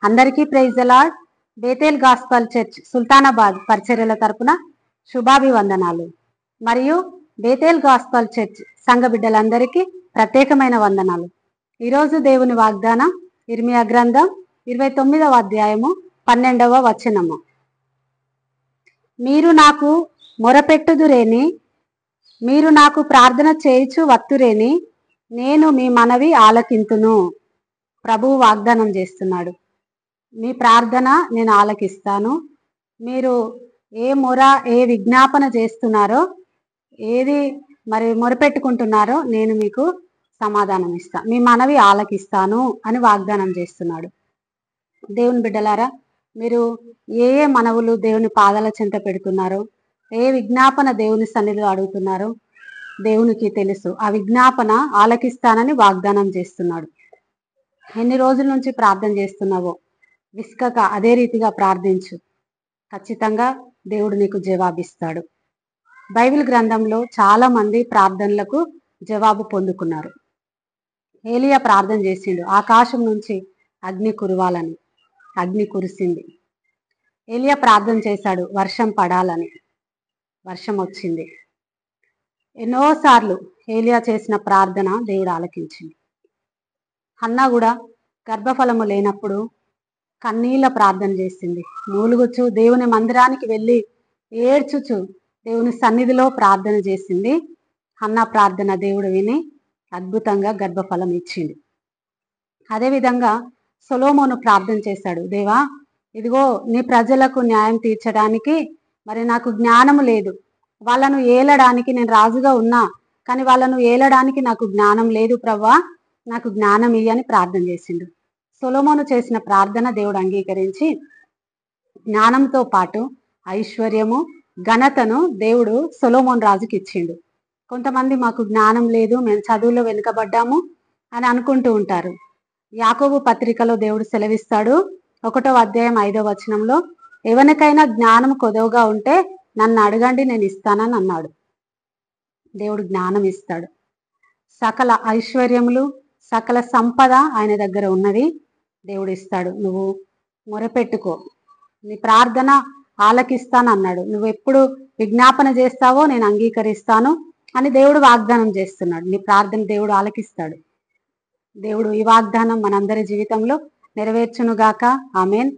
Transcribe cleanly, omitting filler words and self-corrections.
అందరికీ praise the Lord. Bethel gospel church Sultanabad పరిచర్యల తరపున శుభాభివందనాలు. మరియు బేతేల్ గాస్పల్ చర్చ్ సంఘ బిడ్డలందరికీ ప్రత్యేకమైన వందనాలు. ఈరోజు దేవుని వాగ్దానం ఇర్మియా గ్రంథం 29వ అధ్యాయము 12వ వచనము. మీరు నాకు మొరపెట్టుదురేని, మీరు నాకు ప్రార్థన చేయుచు వత్తురేని, నేను మీ మనవి ఆలకింతును. ప్రభువు వాగ్దానం చేస్తున్నాడు. మీ ప్రార్థన నేను ఆలకిస్తాను. మీరు ఏ మొర ఏ విజ్ఞాపన చేస్తున్నారో, ఏది మరి మొరపెట్టుకుంటున్నారో నేను మీకు సమాధానం ఇస్తాను, మీ మనవి ఆలకిస్తాను అని వాగ్దానం చేస్తున్నాడు. దేవుని బిడ్డలారా, మీరు ఏ ఏ మనవులు దేవుని పాదాల చెంత పెడుతున్నారో, ఏ విజ్ఞాపన దేవుని సన్నిధిలో అడుగుతున్నారో దేవునికి తెలుసు. ఆ విజ్ఞాపన ఆలకిస్తానని వాగ్దానం చేస్తున్నాడు. ఎన్ని రోజుల నుంచి ప్రార్థన చేస్తున్నావో విస్కక అదే రీతిగా ప్రార్థించు. ఖచ్చితంగా దేవుడు నీకు జవాబిస్తాడు. బైబిల్ గ్రంథంలో చాలా మంది ప్రార్థనలకు జవాబు పొందుకున్నారు. ఏలియా ప్రార్థన చేసిండు, ఆకాశం నుంచి అగ్ని కురవాలని. అగ్ని కురిసింది. ఏలియా ప్రార్థన చేశాడు, వర్షం పడాలని. వర్షం వచ్చింది. ఎన్నోసార్లు ఏలియా చేసిన ప్రార్థన దేవుడు ఆలకించింది. హన్నా కూడా గర్భఫలము లేనప్పుడు కన్నీళ్ళ ప్రార్థన చేసింది. మూలుగుచు దేవుని మందిరానికి వెళ్ళి ఏడ్చుచు దేవుని సన్నిధిలో ప్రార్థన చేసింది. హన్నా ప్రార్థన దేవుడు విని అద్భుతంగా గర్భఫలం ఇచ్చింది. అదేవిధంగా సొలొమోను ప్రార్థన చేశాడు, దేవా ఇదిగో నీ ప్రజలకు న్యాయం తీర్చడానికి మరి నాకు జ్ఞానము లేదు. వాళ్ళను ఏలడానికి నేను రాజుగా ఉన్నా, కానీ వాళ్ళను ఏలడానికి నాకు జ్ఞానం లేదు ప్రవ్వా, నాకు జ్ఞానం ఇయ్యని ప్రార్థన చేసిండు. సొలొమోను చేసిన ప్రార్థన దేవుడు అంగీకరించి జ్ఞానంతో పాటు ఐశ్వర్యము ఘనతను దేవుడు సొలొమోను రాజుకి ఇచ్చిండు. కొంతమంది మాకు జ్ఞానం లేదు, మేము చదువులో వెనుకబడ్డాము అని అనుకుంటూ ఉంటారు. యాకోబు పత్రికలో దేవుడు సెలవిస్తాడు, 1వ అధ్యాయం 5వ వచనంలో, ఎవరికైనా జ్ఞానం కొదవగా ఉంటే నన్ను అడగండి, నేను ఇస్తానని అన్నాడు. దేవుడు జ్ఞానం ఇస్తాడు. సకల ఐశ్వర్యములు సకల సంపద ఆయన దగ్గర ఉన్నది, దేవుడు ఇస్తాడు. నువ్వు మొరపెట్టుకో, నీ ప్రార్థన ఆలకిస్తాను అన్నాడు. నువ్వు ఎప్పుడు విజ్ఞాపన చేస్తావో నేను అంగీకరిస్తాను అని దేవుడు వాగ్దానం చేస్తున్నాడు. నీ ప్రార్థన దేవుడు ఆలకిస్తాడు. దేవుడు ఈ వాగ్దానం మనందరి జీవితంలో నెరవేర్చునుగాక. ఆమేన్.